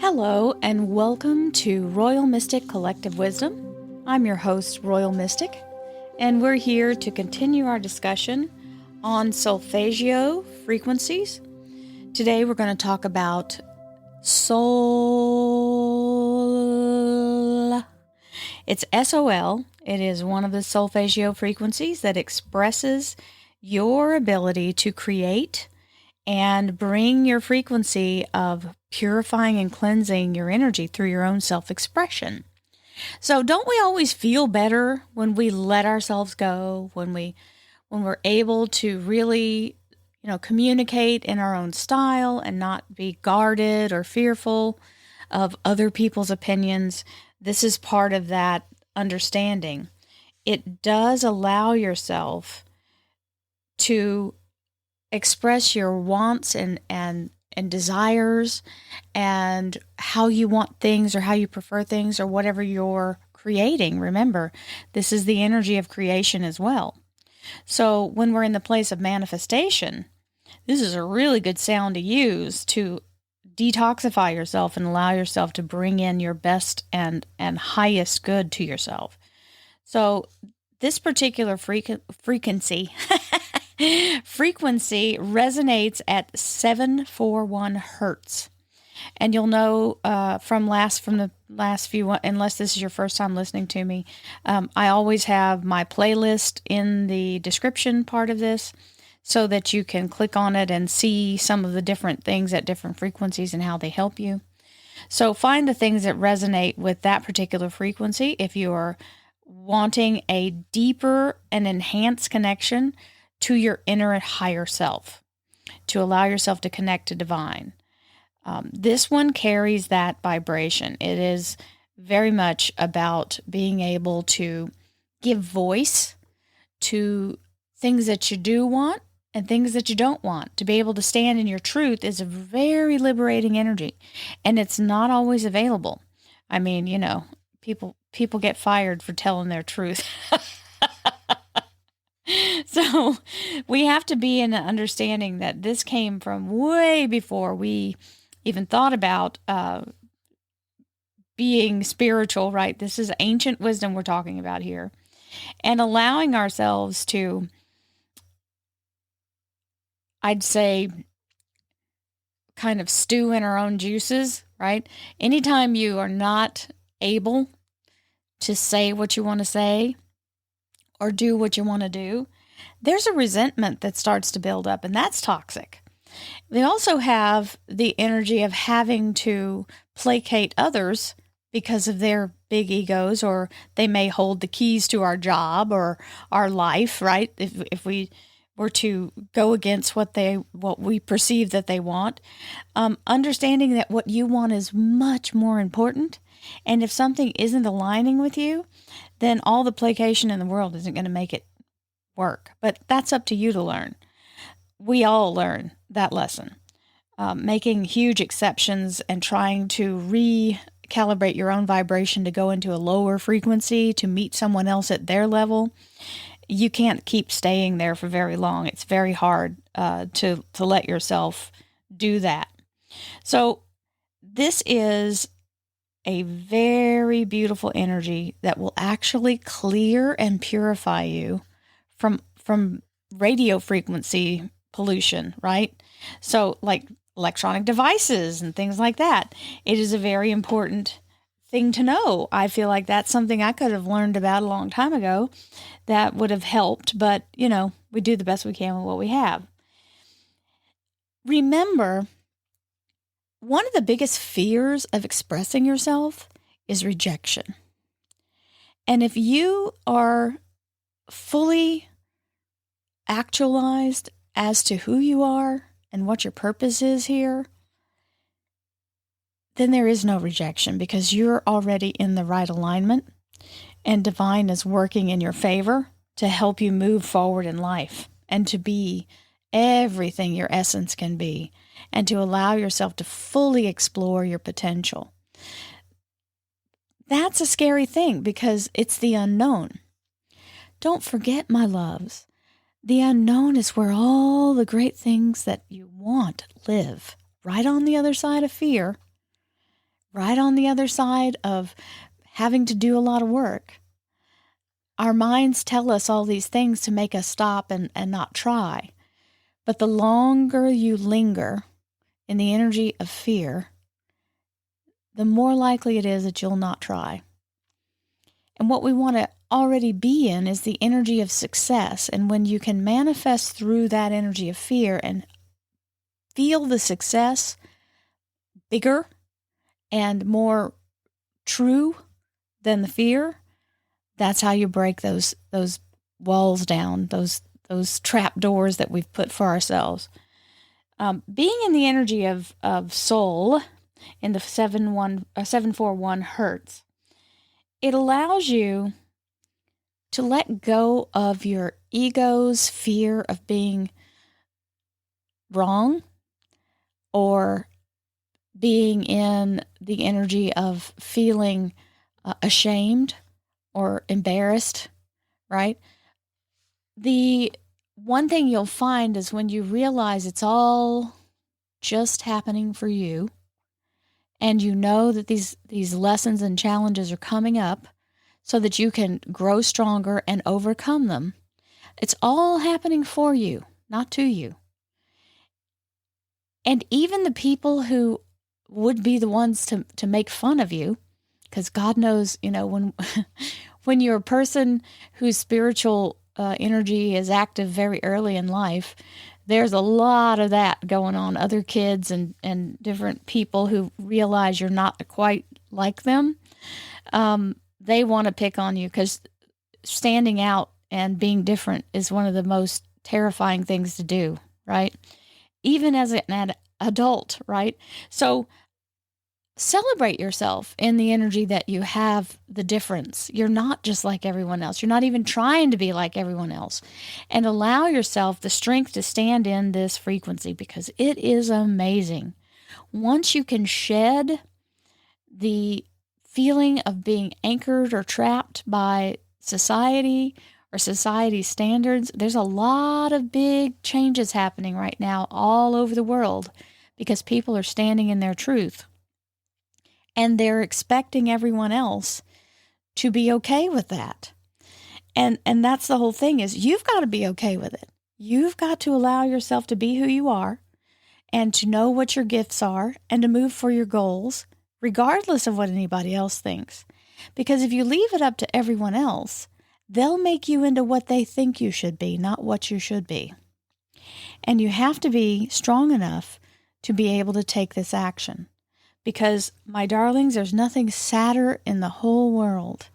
Hello, and welcome to Royal Mystic Collective Wisdom. I'm your host, Royal Mystic, and we're here to continue our discussion on solfeggio frequencies. Today, we're going to talk about Sol. It's SOL. It is one of the solfeggio frequencies that expresses your ability to create and bring your frequency of purifying and cleansing your energy through your own self-expression. So don't we always feel better when we let ourselves go, when we're able to really, communicate in our own style and not be guarded or fearful of other people's opinions? This is part of that understanding. It does allow yourself to express your wants and desires and how you want things or how you prefer things or whatever you're creating. Remember, this is the energy of creation as well. So when we're in the place of manifestation, this is a really good sound to use to detoxify yourself and allow yourself to bring in your best and highest good to yourself. So this particular frequency resonates at 741 hertz. And you'll know from the last few, unless this is your first time listening to me, I always have my playlist in the description part of this so that you can click on it and see some of the different things at different frequencies and how they help you. So find the things that resonate with that particular frequency if you are wanting a deeper and enhanced connection to your inner higher self, to allow yourself to connect to divine. This one carries that vibration. It is very much about being able to give voice to things that you do want and things that you don't want. To be able to stand in your truth is a very liberating energy, and it's not always available. I mean, people get fired for telling their truth. So we have to be in the understanding that this came from way before we even thought about being spiritual, right? This is ancient wisdom we're talking about here. And allowing ourselves to, I'd say, kind of stew in our own juices, right? Anytime you are not able to say what you want to say or do what you want to do, there's a resentment that starts to build up, and that's toxic. They also have the energy of having to placate others because of their big egos, or they may hold the keys to our job or our life, right? If we were to go against what we perceive that they want, understanding that what you want is much more important. And if something isn't aligning with you, then all the placation in the world isn't going to make it work. But that's up to you to learn. We all learn that lesson. Making huge exceptions and trying to recalibrate your own vibration to go into a lower frequency to meet someone else at their level, you can't keep staying there for very long. It's very hard to let yourself do that. So this is a very beautiful energy that will actually clear and purify you from radio frequency pollution, right? So like electronic devices and things like that. It is a very important thing to know. I feel like that's something I could have learned about a long time ago that would have helped, but we do the best we can with what we have. Remember, one of the biggest fears of expressing yourself is rejection. And if you are fully actualized as to who you are and what your purpose is here, then there is no rejection because you're already in the right alignment and divine is working in your favor to help you move forward in life and to be everything your essence can be and to allow yourself to fully explore your potential. That's a scary thing because it's the unknown. Don't forget, my loves, the unknown is where all the great things that you want live, right on the other side of fear. right on the other side of having to do a lot of work. Our minds tell us all these things to make us stop and not try. But the longer you linger in the energy of fear, the more likely it is that you'll not try. And what we want to already be in is the energy of success. And when you can manifest through that energy of fear and feel the success bigger and more true than the fear, that's how you break those walls down, those trap doors that we've put for ourselves. Being in the energy of soul in the 741 hertz, it allows you to let go of your ego's fear of being wrong or being in the energy of feeling ashamed or embarrassed, right? The one thing you'll find is when you realize it's all just happening for you, and you know that these lessons and challenges are coming up so that you can grow stronger and overcome them. It's all happening for you, not to you. And even the people who would be the ones to make fun of you, because God knows, when you're a person whose spiritual energy is active very early in life, there's a lot of that going on. Other kids and different people who realize you're not quite like them, they want to pick on you because standing out and being different is one of the most terrifying things to do, right? Even as an adult, right? So celebrate yourself in the energy that you have the difference. You're not just like everyone else. You're not even trying to be like everyone else. And allow yourself the strength to stand in this frequency because it is amazing. Once you can shed the feeling of being anchored or trapped by society or society standards, there's a lot of big changes happening right now all over the world because people are standing in their truth. And they're expecting everyone else to be okay with that. And that's the whole thing is you've got to be okay with it. You've got to allow yourself to be who you are and to know what your gifts are and to move for your goals, regardless of what anybody else thinks. Because if you leave it up to everyone else, they'll make you into what they think you should be, not what you should be. And you have to be strong enough to be able to take this action. Because, my darlings, there's nothing sadder in the whole world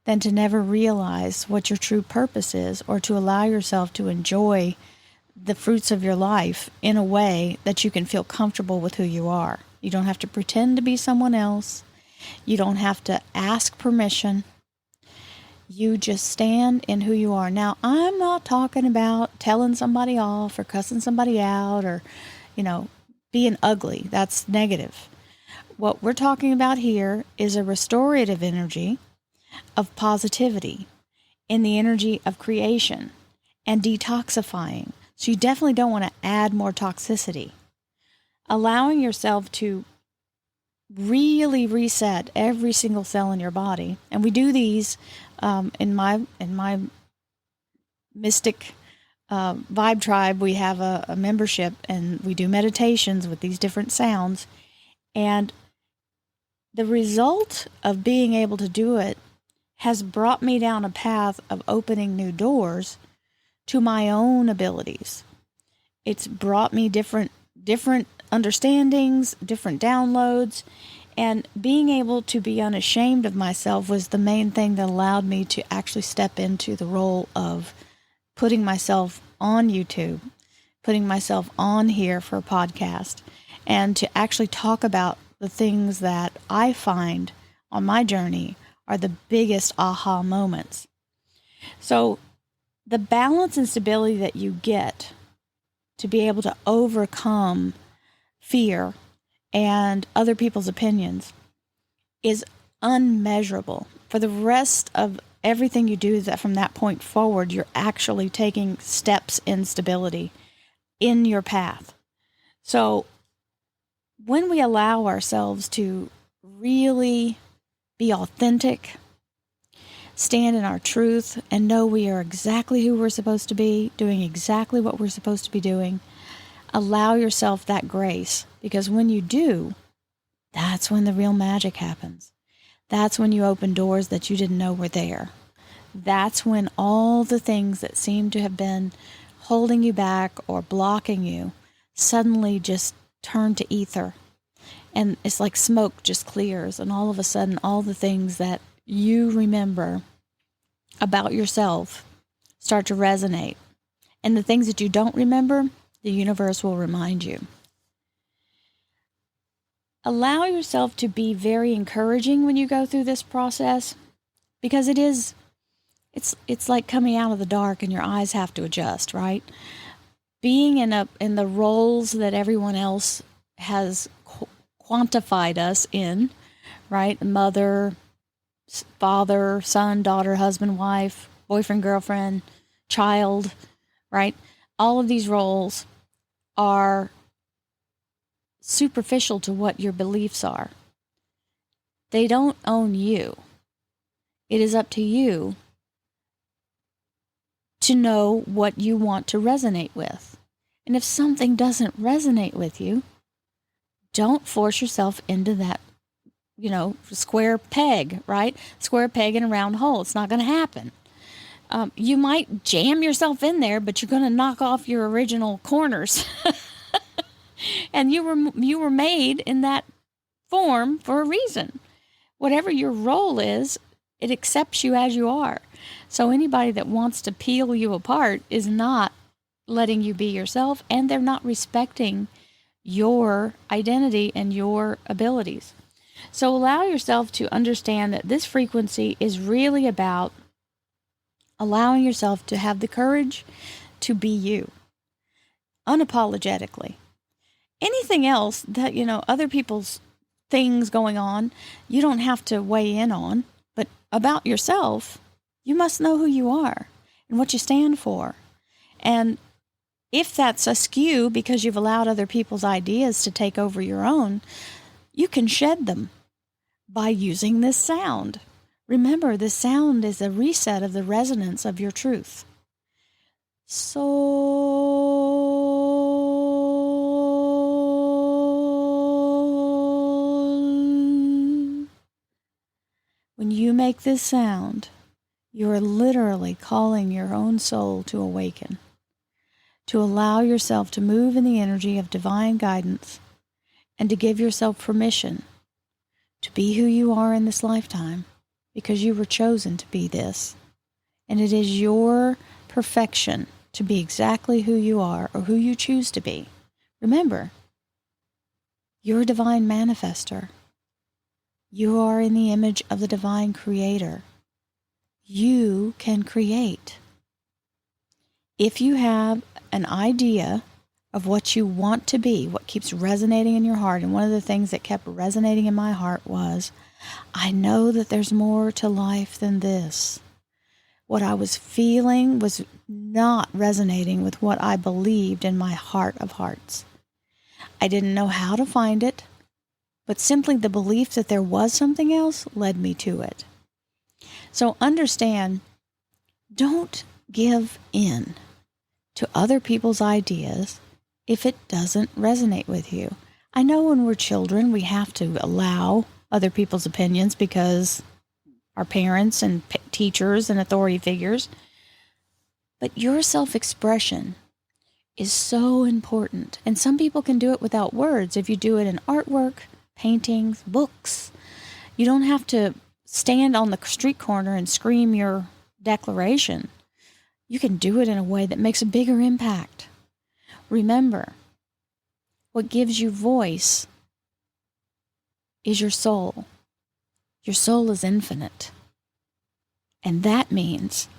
than to never realize what your true purpose is or to allow yourself to enjoy the fruits of your life in a way that you can feel comfortable with who you are. You don't have to pretend to be someone else. You don't have to ask permission. You just stand in who you are. Now, I'm not talking about telling somebody off or cussing somebody out or, being ugly. That's negative. What we're talking about here is a restorative energy of positivity in the energy of creation and detoxifying. So you definitely don't want to add more toxicity. Allowing yourself to really reset every single cell in your body. And we do these in my mystic vibe tribe. We have a membership and we do meditations with these different sounds. And the result of being able to do it has brought me down a path of opening new doors to my own abilities. It's brought me different understandings, different downloads, and being able to be unashamed of myself was the main thing that allowed me to actually step into the role of putting myself on YouTube, putting myself on here for a podcast, and to actually talk about the things that I find on my journey are the biggest aha moments. So the balance and stability that you get to be able to overcome fear and other people's opinions is unmeasurable. For the rest of everything you do that from that point forward, you're actually taking steps in stability in your path. So when we allow ourselves to really be authentic, stand in our truth, and know we are exactly who we're supposed to be, doing exactly what we're supposed to be doing, allow yourself that grace, because when you do, that's when the real magic happens. That's when you open doors that you didn't know were there. That's when all the things that seem to have been holding you back or blocking you suddenly just turn to ether. And it's like smoke just clears, and all of a sudden all the things that you remember about yourself start to resonate. And the things that you don't remember, the universe will remind you. Allow yourself to be very encouraging when you go through this process, because it's like coming out of the dark and your eyes have to adjust, right? Being in the roles that everyone else has quantified us in, right? Mother, father, son, daughter, husband, wife, boyfriend, girlfriend, child, right? All of these roles are superficial to what your beliefs are. They don't own you. It is up to you to know what you want to resonate with. And if something doesn't resonate with you, don't force yourself into that, square peg, right? Square peg in a round hole. It's not going to happen. You might jam yourself in there, but you're going to knock off your original corners. And you were made in that form for a reason. Whatever your role is, it accepts you as you are. So anybody that wants to peel you apart is not letting you be yourself, and they're not respecting your identity and your abilities. So allow yourself to understand that this frequency is really about allowing yourself to have the courage to be you, unapologetically. Anything else that, other people's things going on, you don't have to weigh in on. But about yourself, you must know who you are and what you stand for. And if that's askew because you've allowed other people's ideas to take over your own, you can shed them by using this sound. Remember, this sound is a reset of the resonance of your truth. When you make this sound, you are literally calling your own soul to awaken, to allow yourself to move in the energy of divine guidance, and to give yourself permission to be who you are in this lifetime, because you were chosen to be this. And it is your perfection to be exactly who you are or who you choose to be. Remember, you're a divine manifester. You are in the image of the divine creator. You can create. If you have an idea of what you want to be, what keeps resonating in your heart, and one of the things that kept resonating in my heart was, I know that there's more to life than this. What I was feeling was not resonating with what I believed in my heart of hearts. I didn't know how to find it, but simply the belief that there was something else led me to it. So understand, don't give in to other people's ideas if it doesn't resonate with you. I know when we're children, we have to allow other people's opinions because our parents and teachers and authority figures. But your self-expression is so important. And some people can do it without words. If you do it in artwork, paintings, books, you don't have to stand on the street corner and scream your declaration. You can do it in a way that makes a bigger impact. Remember, what gives you voice is your soul. Your soul is infinite. And that means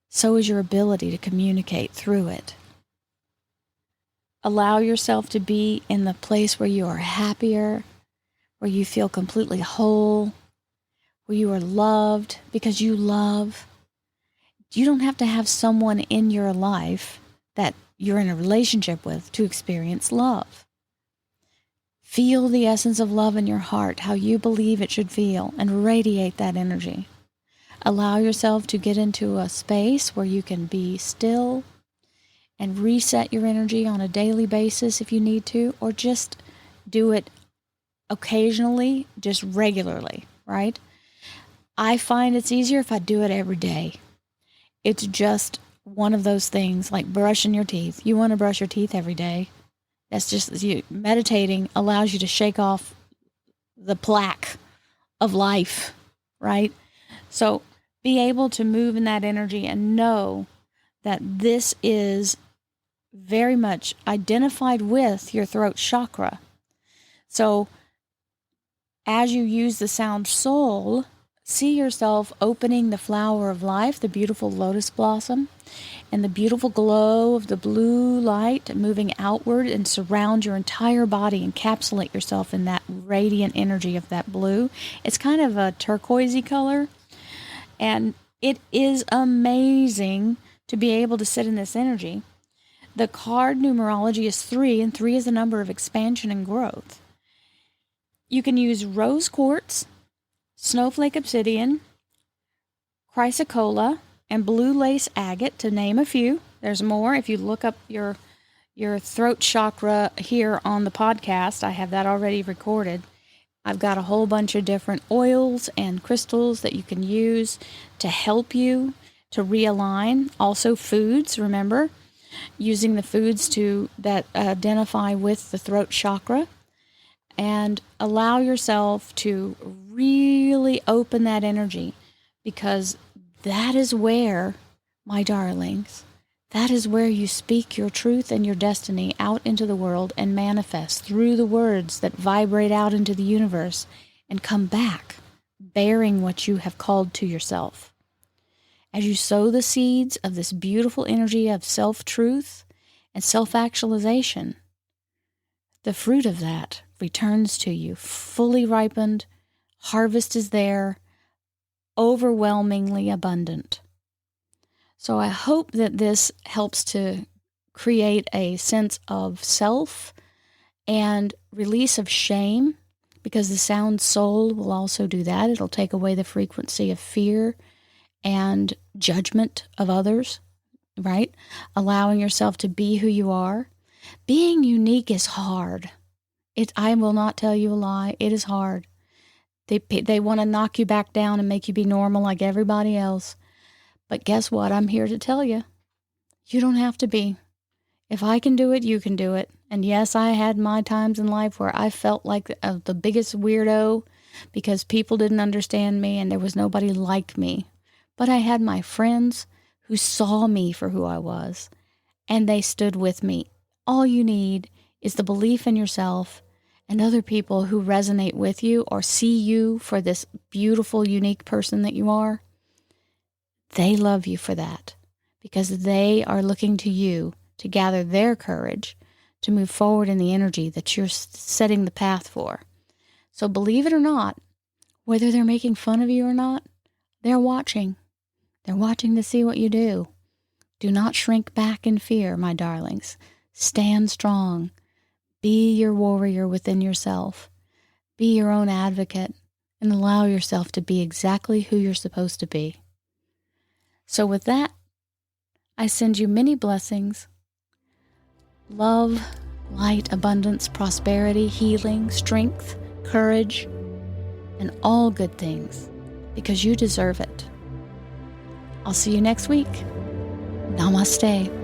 so is your ability to communicate through it. Allow yourself to be in the place where you are happier, where you feel completely whole, where you are loved because you love. You don't have to have someone in your life that you're in a relationship with to experience love. Feel the essence of love in your heart, how you believe it should feel, and radiate that energy. Allow yourself to get into a space where you can be still and reset your energy on a daily basis if you need to, or just do it occasionally, just regularly, right? I find it's easier if I do it every day. It's just one of those things like brushing your teeth. You want to brush your teeth every day. That's just you. Meditating allows you to shake off the plaque of life, right? So be able to move in that energy and know that this is very much identified with your throat chakra. So as you use the sound soul, see yourself opening the flower of life, the beautiful lotus blossom, and the beautiful glow of the blue light moving outward and surround your entire body, encapsulate yourself in that radiant energy of that blue. It's kind of a turquoisey color, and it is amazing to be able to sit in this energy. The card numerology is 3, and 3 is the number of expansion and growth. You can use rose quartz, Snowflake Obsidian, Chrysocolla, and blue lace agate, to name a few. There's more. If you look up your throat chakra here on the podcast, I have that already recorded. I've got a whole bunch of different oils and crystals that you can use to help you to realign. Also foods, remember, using the foods that identify with the throat chakra. And allow yourself to really open that energy, because that is where, my darlings, that is where you speak your truth and your destiny out into the world and manifest through the words that vibrate out into the universe and come back bearing what you have called to yourself. As you sow the seeds of this beautiful energy of self-truth and self-actualization, the fruit of that returns to you fully ripened. Harvest is there, overwhelmingly abundant. So I hope that this helps to create a sense of self and release of shame, because the sound soul will also do that. It'll take away the frequency of fear and judgment of others, right? Allowing yourself to be who you are. Being unique is hard. I will not tell you a lie. It is hard. They want to knock you back down and make you be normal like everybody else. But guess what? I'm here to tell you, you don't have to be. If I can do it, you can do it. And yes, I had my times in life where I felt like the biggest weirdo because people didn't understand me and there was nobody like me. But I had my friends who saw me for who I was, and they stood with me. All you need is the belief in yourself and other people who resonate with you or see you for this beautiful, unique person that you are. They love you for that, because they are looking to you to gather their courage to move forward in the energy that you're setting the path for. So believe it or not, whether they're making fun of you or not, they're watching. They're watching to see what you do. Do not shrink back in fear, my darlings. Stand strong. Be your warrior within yourself. Be your own advocate and allow yourself to be exactly who you're supposed to be. So with that, I send you many blessings. Love, light, abundance, prosperity, healing, strength, courage, and all good things, because you deserve it. I'll see you next week. Namaste.